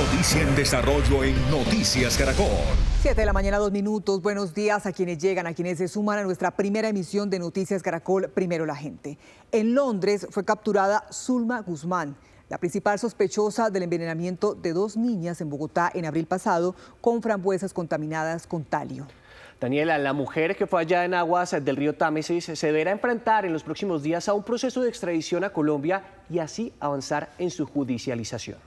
Noticia en desarrollo en Noticias Caracol. 7 de la mañana, 2 minutos. Buenos días a quienes llegan, a quienes se suman a nuestra primera emisión de Noticias Caracol, Primero la Gente. En Londres fue capturada Zulma Guzmán, la principal sospechosa del envenenamiento de 2 niñas en Bogotá en abril pasado con frambuesas contaminadas con talio. Daniela, la mujer que fue hallada en aguas del río Támesis se deberá enfrentar en los próximos días a un proceso de extradición a Colombia y así avanzar en su judicialización.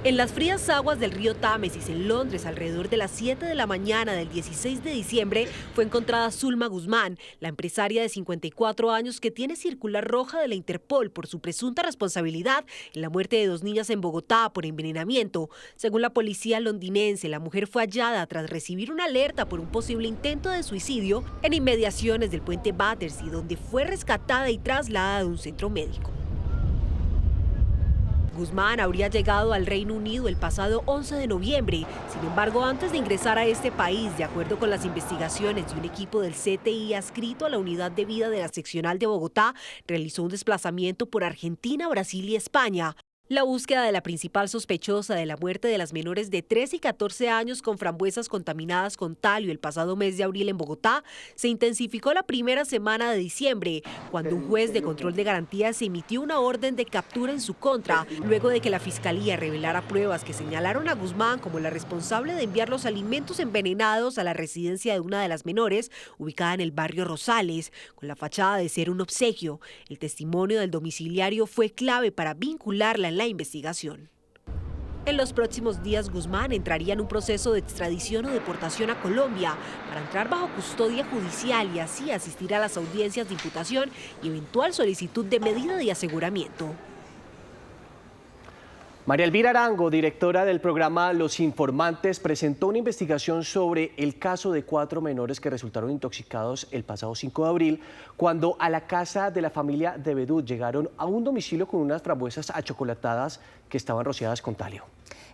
En las frías aguas del río Támesis, en Londres, alrededor de las 7 de la mañana del 16 de diciembre, fue encontrada Zulma Guzmán, la empresaria de 54 años que tiene circular roja de la Interpol por su presunta responsabilidad en la muerte de 2 niñas en Bogotá por envenenamiento. Según la policía londinense, la mujer fue hallada tras recibir una alerta por un posible intento de suicidio en inmediaciones del puente Battersea, donde fue rescatada y trasladada a un centro médico. Guzmán habría llegado al Reino Unido el pasado 11 de noviembre. Sin embargo, antes de ingresar a este país, de acuerdo con las investigaciones de un equipo del CTI adscrito a la Unidad de Vida de la Seccional de Bogotá, realizó un desplazamiento por Argentina, Brasil y España. La búsqueda de la principal sospechosa de la muerte de las menores de 13 y 14 años con frambuesas contaminadas con talio el pasado mes de abril en Bogotá se intensificó la primera semana de diciembre, cuando un juez de control de garantías emitió una orden de captura en su contra, luego de que la Fiscalía revelara pruebas que señalaron a Guzmán como la responsable de enviar los alimentos envenenados a la residencia de una de las menores, ubicada en el barrio Rosales, con la fachada de ser un obsequio. El testimonio del domiciliario fue clave para vincularla en la investigación. En los próximos días, Guzmán entraría en un proceso de extradición o deportación a Colombia para entrar bajo custodia judicial y así asistir a las audiencias de imputación y eventual solicitud de medida de aseguramiento. María Elvira Arango, directora del programa Los Informantes, presentó una investigación sobre el caso de 4 menores que resultaron intoxicados el pasado 5 de abril, cuando a la casa de la familia de Bedut llegaron a un domicilio con unas frambuesas achocolatadas que estaban rociadas con talio.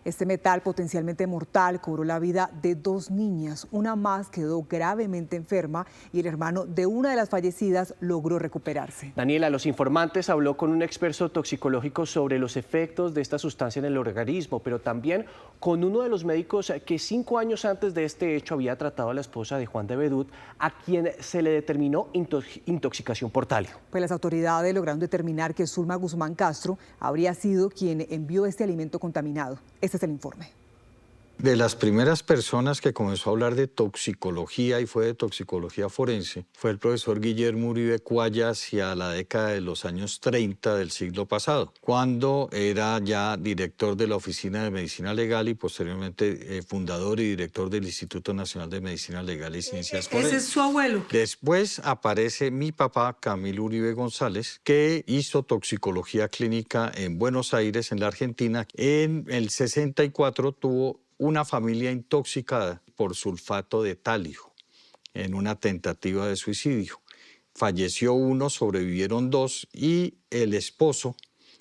Este metal potencialmente mortal cobró la vida de 2 niñas. Una más quedó gravemente enferma y el hermano de una de las fallecidas logró recuperarse. Daniela, Los Informantes habló con un experto toxicológico sobre los efectos de esta sustancia en el organismo, pero también con uno de los médicos que 5 años antes de este hecho había tratado a la esposa de Juan de Bedut, a quien se le determinó intoxicación por talio. Pues las autoridades lograron determinar que Zulma Guzmán Castro habría sido quien envió este alimento contaminado. Este es el informe. De las primeras personas que comenzó a hablar de toxicología y fue de toxicología forense fue el profesor Guillermo Uribe Cuaya hacia la década de los años 30 del siglo pasado, cuando era ya director de la Oficina de Medicina Legal y posteriormente fundador y director del Instituto Nacional de Medicina Legal y Ciencias Forenses. ¿Ese es su abuelo? Después aparece mi papá, Camilo Uribe González, que hizo toxicología clínica en Buenos Aires, en la Argentina. En el 64 tuvo una familia intoxicada por sulfato de talio en una tentativa de suicidio. Falleció uno, sobrevivieron 2 y el esposo,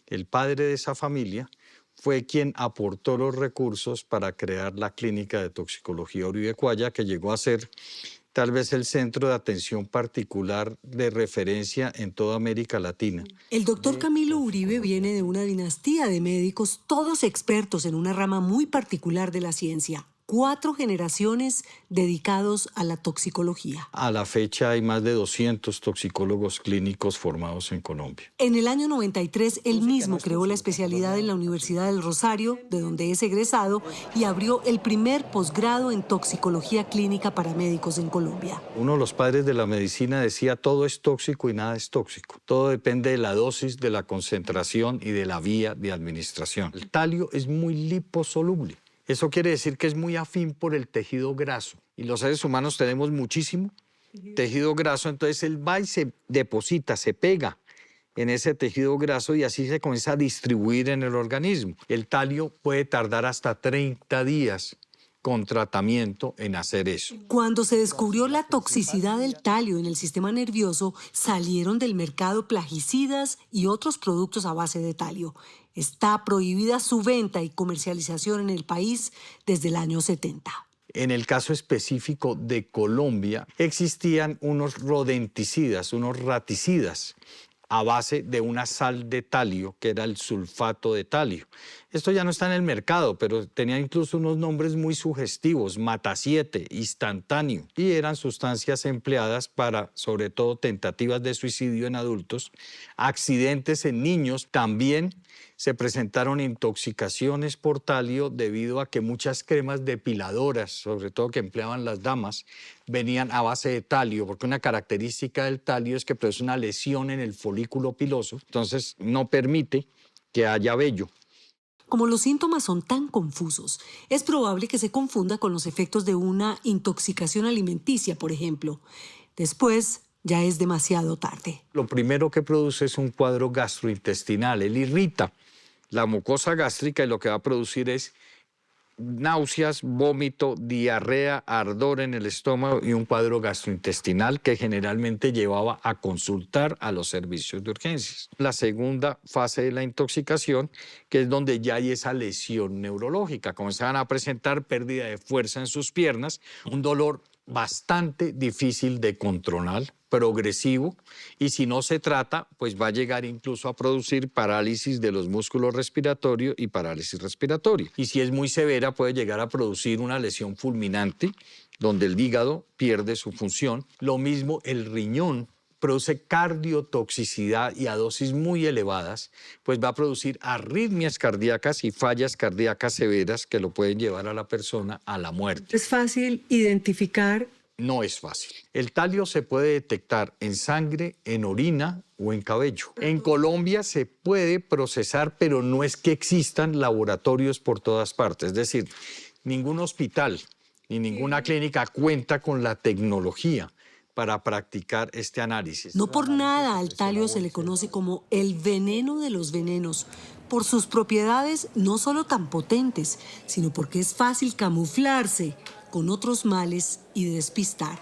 el padre de esa familia, fue quien aportó los recursos para crear la clínica de toxicología Uribe Cuaya, que llegó a ser tal vez el centro de atención particular de referencia en toda América Latina. El doctor Camilo Uribe viene de una dinastía de médicos, todos expertos en una rama muy particular de la ciencia. 4 generaciones dedicados a la toxicología. A la fecha hay más de 200 toxicólogos clínicos formados en Colombia. En el año 93, él mismo creó la especialidad en la Universidad del Rosario, de donde es egresado, y abrió el primer posgrado en toxicología clínica para médicos en Colombia. Uno de los padres de la medicina decía: todo es tóxico y nada es tóxico. Todo depende de la dosis, de la concentración y de la vía de administración. El talio es muy liposoluble. Eso quiere decir que es muy afín por el tejido graso. Y los seres humanos tenemos muchísimo tejido graso, entonces él va y se deposita, se pega en ese tejido graso y así se comienza a distribuir en el organismo. El talio puede tardar hasta 30 días con tratamiento en hacer eso. Cuando se descubrió la toxicidad del talio en el sistema nervioso, salieron del mercado plaguicidas y otros productos a base de talio. Está prohibida su venta y comercialización en el país desde el año 70. En el caso específico de Colombia, existían unos rodenticidas, unos raticidas a base de una sal de talio, que era el sulfato de talio. Esto ya no está en el mercado, pero tenía incluso unos nombres muy sugestivos, Mata 7, instantáneo, y eran sustancias empleadas para, sobre todo, tentativas de suicidio en adultos, accidentes en niños. También se presentaron intoxicaciones por talio debido a que muchas cremas depiladoras, sobre todo que empleaban las damas, venían a base de talio, porque una característica del talio es que produce una lesión en el folículo piloso, entonces no permite que haya vello. Como los síntomas son tan confusos, es probable que se confunda con los efectos de una intoxicación alimenticia, por ejemplo. Después, ya es demasiado tarde. Lo primero que produce es un cuadro gastrointestinal. Él irrita la mucosa gástrica y lo que va a producir es náuseas, vómito, diarrea, ardor en el estómago y un cuadro gastrointestinal que generalmente llevaba a consultar a los servicios de urgencias. La segunda fase de la intoxicación, que es donde ya hay esa lesión neurológica, comenzaban a presentar pérdida de fuerza en sus piernas, un dolor bastante difícil de controlar, progresivo, y si no se trata, pues va a llegar incluso a producir parálisis de los músculos respiratorios y parálisis respiratoria. Y si es muy severa, puede llegar a producir una lesión fulminante, donde el hígado pierde su función. Lo mismo el riñón produce cardiotoxicidad y a dosis muy elevadas, pues va a producir arritmias cardíacas y fallas cardíacas severas que lo pueden llevar a la persona a la muerte. ¿Es fácil identificar? No es fácil. El talio se puede detectar en sangre, en orina o en cabello. En Colombia se puede procesar, pero no es que existan laboratorios por todas partes. Es decir, ningún hospital ni ninguna clínica cuenta con la tecnología para practicar este análisis. No por nada al talio se le conoce como el veneno de los venenos, por sus propiedades no solo tan potentes, sino porque es fácil camuflarse con otros males y despistar.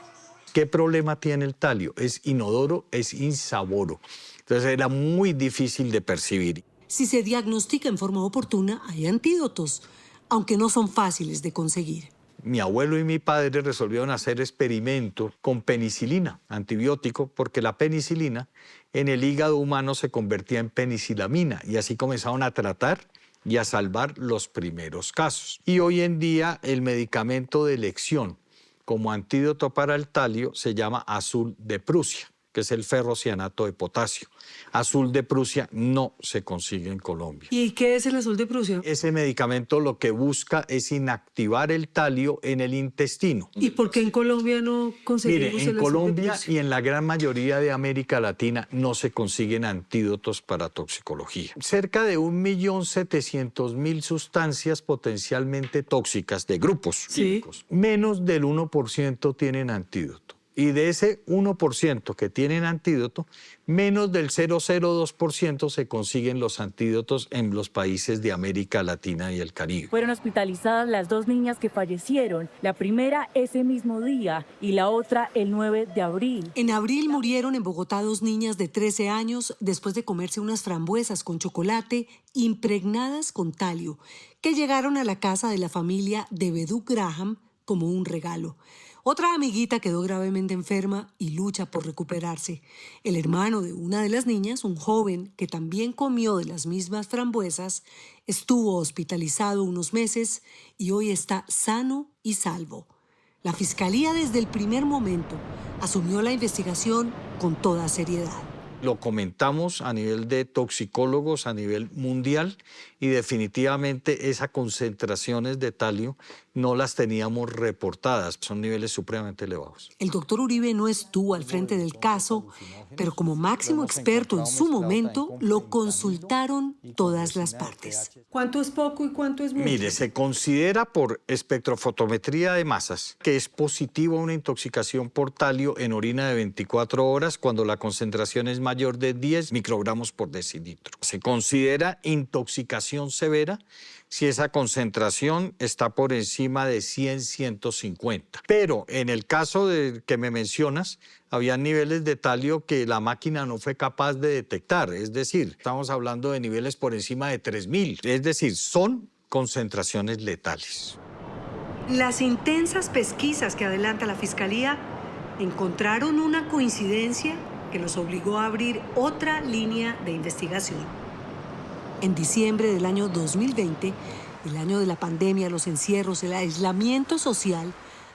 ¿Qué problema tiene el talio? Es inodoro, es insaboro. Entonces era muy difícil de percibir. Si se diagnostica en forma oportuna, hay antídotos, aunque no son fáciles de conseguir. Mi abuelo y mi padre resolvieron hacer experimentos con penicilina, antibiótico, porque la penicilina en el hígado humano se convertía en penicilamina y así comenzaron a tratar y a salvar los primeros casos. Y hoy en día el medicamento de elección como antídoto para el talio se llama azul de Prusia, que es el ferrocianato de potasio. Azul de Prusia no se consigue en Colombia. ¿Y qué es el azul de Prusia? Ese medicamento lo que busca es inactivar el talio en el intestino. ¿Y por qué en Colombia no conseguimos Mire, el en azul de Colombia Prusia? y en la gran mayoría de América Latina no se consiguen antídotos para toxicología. Cerca de 1.700.000 sustancias potencialmente tóxicas de grupos químicos, menos del 1% tienen antídoto. Y de ese 1% que tienen antídoto, menos del 0,02% se consiguen los antídotos en los países de América Latina y el Caribe. Fueron hospitalizadas las dos niñas que fallecieron, la primera ese mismo día y la otra el 9 de abril. En abril murieron en Bogotá 2 niñas de 13 años después de comerse unas frambuesas con chocolate impregnadas con talio, que llegaron a la casa de la familia de Bedú Graham como un regalo. Otra amiguita quedó gravemente enferma y lucha por recuperarse. El hermano de una de las niñas, un joven que también comió de las mismas frambuesas, estuvo hospitalizado unos meses y hoy está sano y salvo. La Fiscalía desde el primer momento asumió la investigación con toda seriedad. Lo comentamos a nivel de toxicólogos, a nivel mundial, y definitivamente esas concentraciones de talio no las teníamos reportadas. Son niveles supremamente elevados. El doctor Uribe no estuvo al frente del caso, pero como máximo experto en su momento, lo consultaron todas las partes. ¿Cuánto es poco y cuánto es mucho? Mire, se considera por espectrofotometría de masas que es positivo una intoxicación por talio en orina de 24 horas cuando la concentración es mayor de 10 microgramos por decilitro. Se considera intoxicación severa si esa concentración está por encima de 100-150. Pero en el caso de que me mencionas, había niveles de talio que la máquina no fue capaz de detectar. Es decir, estamos hablando de niveles por encima de 3.000. Es decir, son concentraciones letales. Las intensas pesquisas que adelanta la Fiscalía encontraron una coincidencia que los obligó a abrir otra línea de investigación. En diciembre del año 2020, el año de la pandemia, los encierros, el aislamiento social,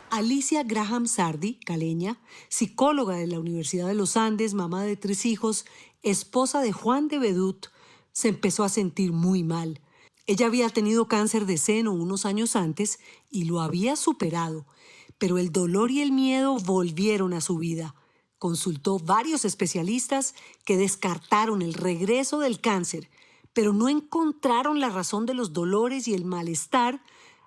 Alicia Graham Sardi, caleña, psicóloga de la Universidad de los Andes, mamá de 3 hijos, esposa de Juan de Bedut, se empezó a sentir muy mal. Ella había tenido cáncer de seno unos años antes y lo había superado, pero el dolor y el miedo volvieron a su vida. Consultó varios especialistas que descartaron el regreso del cáncer, pero no encontraron la razón de los dolores y el malestar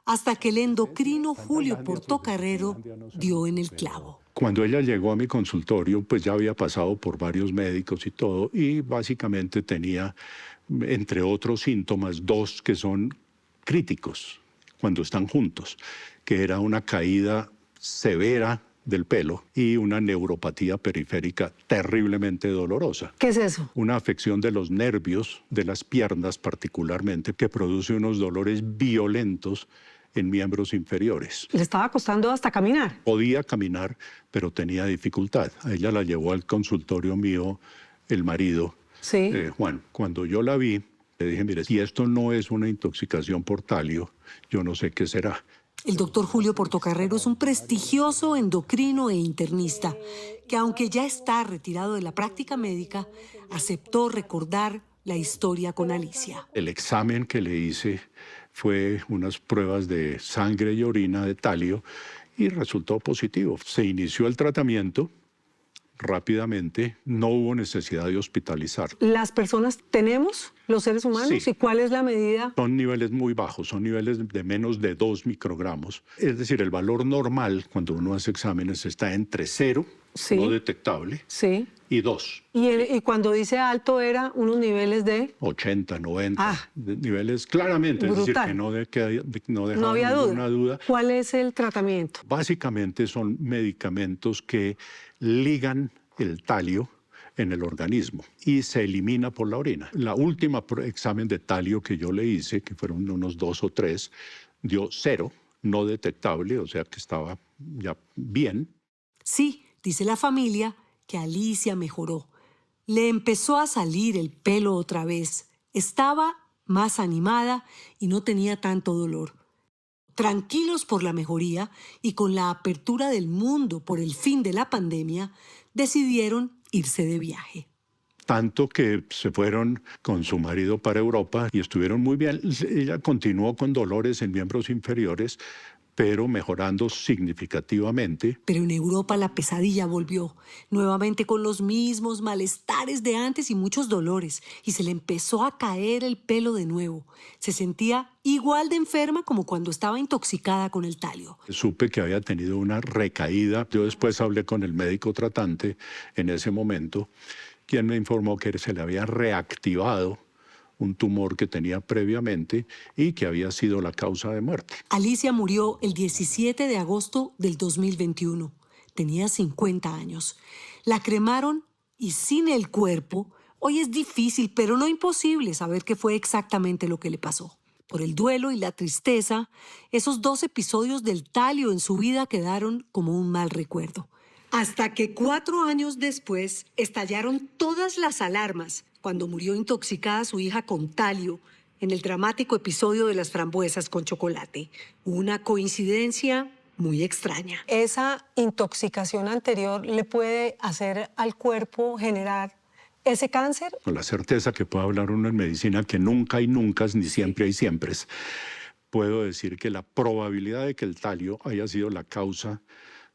hasta que el endocrino Julio Portocarrero dio en el clavo. Cuando ella llegó a mi consultorio, pues ya había pasado por varios médicos y todo, y básicamente tenía, entre otros síntomas, 2 que son críticos cuando están juntos, que era una caída severa del pelo y una neuropatía periférica terriblemente dolorosa. ¿Qué es eso? Una afección de los nervios, de las piernas particularmente, que produce unos dolores violentos en miembros inferiores. ¿Le estaba costando hasta caminar? Podía caminar, pero tenía dificultad. A ella la llevó al consultorio mío el marido, Sí. Juan. Cuando yo la vi, le dije, mire, si esto no es una intoxicación por talio, yo no sé qué será. El doctor Julio Portocarrero es un prestigioso endocrino e internista que, aunque ya está retirado de la práctica médica, aceptó recordar la historia con Alicia. El examen que le hice fue unas pruebas de sangre y orina de talio y resultó positivo. Se inició el tratamiento rápidamente, no hubo necesidad de hospitalizar. ¿Las personas tenemos, los seres humanos? Sí. ¿Y cuál es la medida? Son niveles muy bajos, son niveles de menos de 2 microgramos. Es decir, el valor normal cuando uno hace exámenes está entre 0, Sí. no detectable, Sí. y 2. Y cuando dice alto era unos niveles de... 80, 90, Ah. niveles claramente, es decir, Brutal. que no No dejaba había ninguna duda. ¿Cuál es el tratamiento? Básicamente son medicamentos que ligan el talio en el organismo y se elimina por la orina. La última examen de talio que yo le hice, que fueron unos 2 o 3, dio 0, no detectable, o sea que estaba ya bien. Sí, dice la familia que Alicia mejoró. Le empezó a salir el pelo otra vez. Estaba más animada y no tenía tanto dolor. Tranquilos por la mejoría y con la apertura del mundo por el fin de la pandemia, decidieron irse de viaje. Tanto que se fueron con su marido para Europa y estuvieron muy bien. Ella continuó con dolores en miembros inferiores, pero mejorando significativamente. Pero en Europa la pesadilla volvió, nuevamente con los mismos malestares de antes y muchos dolores, y se le empezó a caer el pelo de nuevo. Se sentía igual de enferma como cuando estaba intoxicada con el talio. Supe que había tenido una recaída. Yo después hablé con el médico tratante en ese momento, quien me informó que se le había reactivado un tumor que tenía previamente y que había sido la causa de muerte. Alicia murió el 17 de agosto del 2021. Tenía 50 años. La cremaron y sin el cuerpo, hoy es difícil, pero no imposible saber qué fue exactamente lo que le pasó. Por el duelo y la tristeza, esos 2 episodios del talio en su vida quedaron como un mal recuerdo. Hasta que 4 años después estallaron todas las alarmas cuando murió intoxicada su hija con talio en el dramático episodio de las frambuesas con chocolate. Una coincidencia muy extraña. ¿Esa intoxicación anterior le puede hacer al cuerpo generar ese cáncer? Con la certeza que puede hablar uno en medicina que nunca hay nunca, ni siempre hay siempre, puedo decir que la probabilidad de que el talio haya sido la causa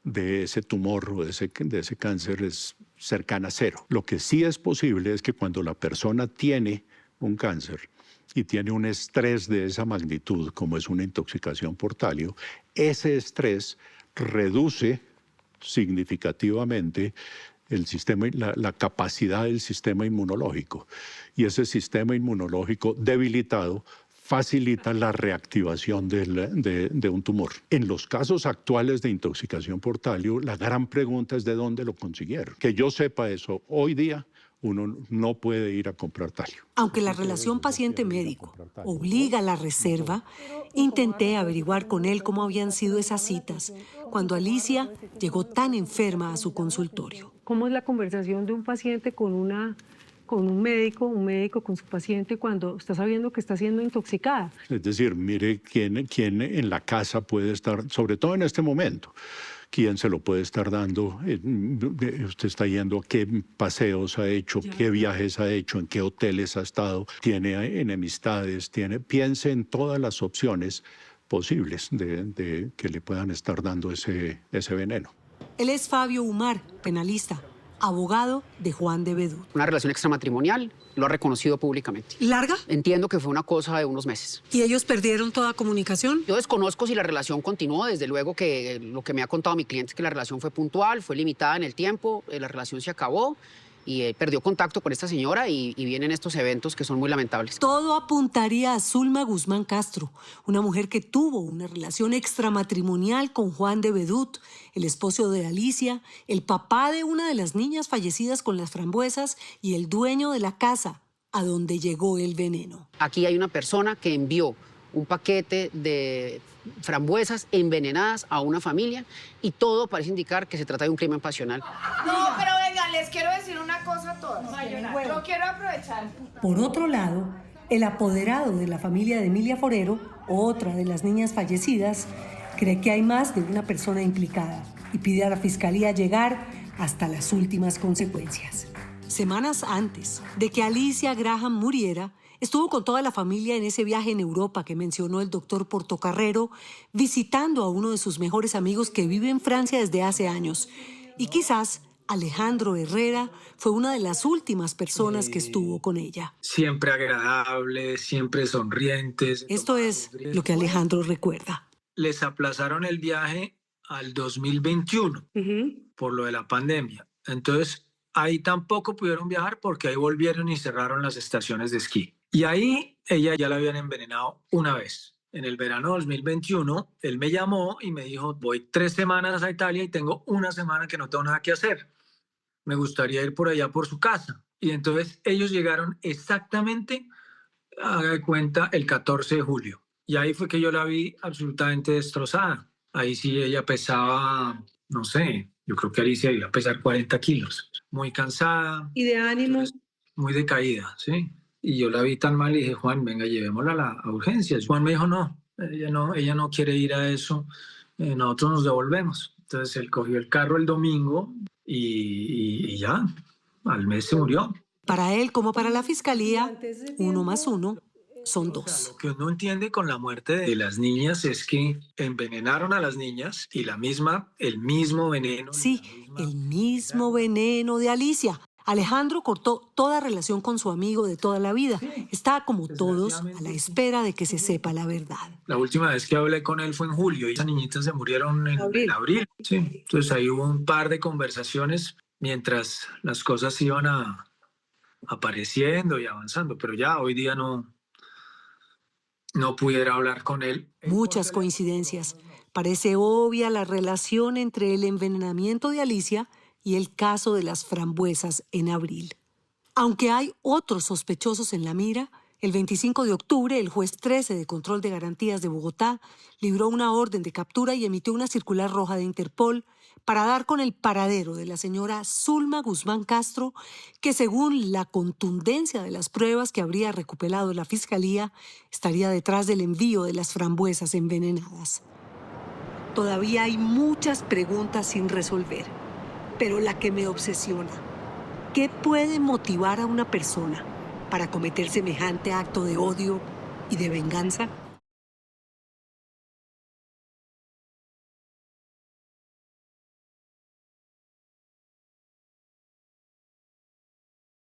de ese tumor o de ese cáncer es cercana a 0. Lo que sí es posible es que cuando la persona tiene un cáncer y tiene un estrés de esa magnitud, como es una intoxicación por talio, ese estrés reduce significativamente el sistema, la capacidad del sistema inmunológico. Y ese sistema inmunológico debilitado facilita la reactivación de un tumor. En los casos actuales de intoxicación por talio, la gran pregunta es de dónde lo consiguieron. Que yo sepa eso, hoy día uno no puede ir a comprar talio. Aunque la relación paciente-médico obliga a la reserva, intenté averiguar con él cómo habían sido esas citas cuando Alicia llegó tan enferma a su consultorio. cómo es la conversación de un paciente con un médico con su paciente cuando está sabiendo que está siendo intoxicada. Es decir, mire quién en la casa puede estar, sobre todo en este momento, quién se lo puede estar dando. Usted está yendo a qué paseos ha hecho, qué viajes ha hecho, en qué hoteles ha estado, tiene enemistades, piense en todas las opciones posibles de que le puedan estar dando ese veneno. Él es Fabio Umar, penalista, abogado de Juan de Bedut. Una relación extramatrimonial, lo ha reconocido públicamente. ¿Larga? Entiendo que fue una cosa de unos meses. ¿Y ellos perdieron toda comunicación? Yo desconozco si la relación continuó. Desde luego que lo que me ha contado mi cliente es que la relación fue puntual, fue limitada en el tiempo, la relación se acabó y perdió contacto con esta señora y vienen estos eventos que son muy lamentables. Todo apuntaría a Zulma Guzmán Castro, una mujer que tuvo una relación extramatrimonial con Juan de Bedut, el esposo de Alicia, el papá de una de las niñas fallecidas con las frambuesas y el dueño de la casa a donde llegó el veneno. Aquí hay una persona que envió un paquete de frambuesas envenenadas a una familia y todo parece indicar que se trata de un crimen pasional. No, pero venga, les quiero decir una cosa a todos. Yo quiero aprovechar. Por otro lado, el apoderado de la familia de Emilia Forero, otra de las niñas fallecidas, cree que hay más de una persona implicada y pide a la fiscalía llegar hasta las últimas consecuencias. Semanas antes de que Alicia Graham muriera, estuvo con toda la familia en ese viaje en Europa que mencionó el doctor Portocarrero, visitando a uno de sus mejores amigos que vive en Francia desde hace años. Y quizás Alejandro Herrera fue una de las últimas personas que estuvo con ella. Siempre agradable, siempre sonrientes. Esto es lo que Alejandro recuerda. Les aplazaron el viaje al 2021 por lo de la pandemia. Entonces, ahí tampoco pudieron viajar porque ahí volvieron y cerraron las estaciones de esquí. Y ahí ella ya la habían envenenado una vez. En el verano 2021, él me llamó y me dijo, voy 3 semanas a Italia y tengo una semana que no tengo nada que hacer. Me gustaría ir por allá por su casa. Y entonces ellos llegaron exactamente, haga de cuenta, el 14 de julio. Y ahí fue que yo la vi absolutamente destrozada. Ahí sí ella pesaba, no sé, yo creo que Alicia iba a pesar 40 kilos. Muy cansada. ¿Y de ánimo? Muy decaída, sí. Y yo la vi tan mal y dije, Juan, venga, llevémosla a urgencias. Juan me dijo, no, ella no quiere ir a eso, nosotros nos devolvemos. Entonces él cogió el carro el domingo y ya, al mes se murió. Para él, como para la fiscalía, 1 más 1 son 2. Lo que uno entiende con la muerte de las niñas es que envenenaron a las niñas y el mismo veneno. Sí, el mismo veneno de Alicia. Alejandro cortó toda relación con su amigo de toda la vida. Está, como todos, a la espera de que se sepa la verdad. La última vez que hablé con él fue en julio y esas niñitas se murieron en abril. Sí. Entonces ahí hubo un par de conversaciones mientras las cosas iban apareciendo y avanzando, pero ya hoy día no pudiera hablar con él. Muchas coincidencias. Parece obvia la relación entre el envenenamiento de Alicia y el caso de las frambuesas en abril. Aunque hay otros sospechosos en la mira, el 25 de octubre el juez 13 de Control de Garantías de Bogotá libró una orden de captura y emitió una circular roja de Interpol para dar con el paradero de la señora Zulma Guzmán Castro, que según la contundencia de las pruebas que habría recuperado la Fiscalía, estaría detrás del envío de las frambuesas envenenadas. Todavía hay muchas preguntas sin resolver, pero la que me obsesiona: ¿qué puede motivar a una persona para cometer semejante acto de odio y de venganza?